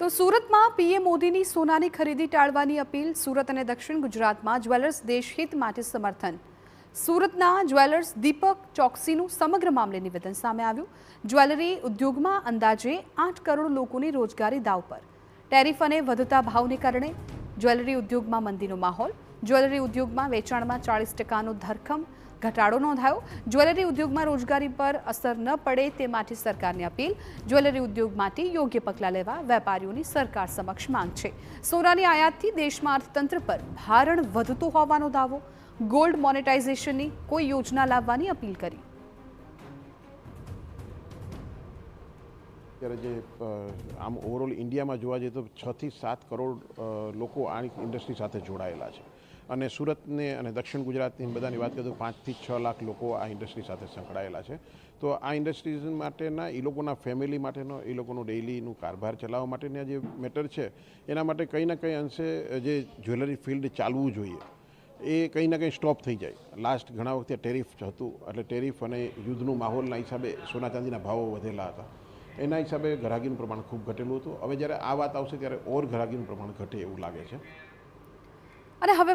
તો સુરતમાં પીએમ મોદીની સોનાની ખરીદી ટાળવાની અપીલ. સુરત અને દક્ષિણ ગુજરાતમાં જ્વેલર્સ દેશહિત માટે સમર્થન. સુરતના જ્વેલર્સ દીપક ચોકસીનું સમગ્ર મામલે નિવેદન સામે આવ્યું. જ્વેલરી ઉદ્યોગમાં અંદાજે 8 કરોડ લોકોની રોજગારી દાવ પર. ટેરિફ અને વધતા ભાવને કારણે જ્વેલરી ઉદ્યોગમાં મંદીનો માહોલ. જ્વેલરી ઉદ્યોગમાં વેચાણમાં 40%નો ધરખમ ઘટાડો નોંધાયો. જ્વેલરી ઉદ્યોગમાં રોજગારી પર અસર ન પડે તે માટે સરકારની અપીલ. જ્વેલરી ઉદ્યોગ માટે યોગ્ય પગલાં લેવા વેપારીઓની સરકાર સમક્ષ માંગ છે. સોનાની આયાતથી દેશમાં અર્થતંત્ર પર ભારણ વધતું હોવાનો દાવો. ગોલ્ડ મોનેટાઇઝેશનની કોઈ યોજના લાવવાની અપીલ કરી. ત્યારે જે આમ ઓવરઓલ ઇન્ડિયામાં જોવા જઈએ તો 6 થી 7 કરોડ લોકો આ ઇન્ડસ્ટ્રી સાથે જોડાયેલા છે અને સુરતને અને દક્ષિણ ગુજરાતની બધાની વાત કરીએ તો 5 થી 6 લાખ લોકો આ ઇન્ડસ્ટ્રી સાથે સંકળાયેલા છે. તો આ ઇન્ડસ્ટ્રીઝ માટેના એ લોકોના ફેમિલી માટેનો એ લોકોનું ડેઇલીનું કારભાર ચલાવવા માટેના જે મેટર છે એના માટે કંઈ ના કંઈ અંશે જે જ્વેલરી ફિલ્ડ ચાલવું જોઈએ એ કંઈ ના કંઈ સ્ટોપ થઈ જાય. લાસ્ટ ઘણા વખતે ટેરિફ હતું એટલે ટેરિફ અને યુદ્ધનું માહોલના હિસાબે સોના ચાંદીના ભાવો વધેલા હતા. એના હિસાબે ગ્રાહકીનું પ્રમાણ ખૂબ ઘટેલું હતું. હવે જ્યારે આ વાત આવશે ત્યારે ઓર ગ્રાહકીનું પ્રમાણ ઘટે એવું લાગે છે. અને હવે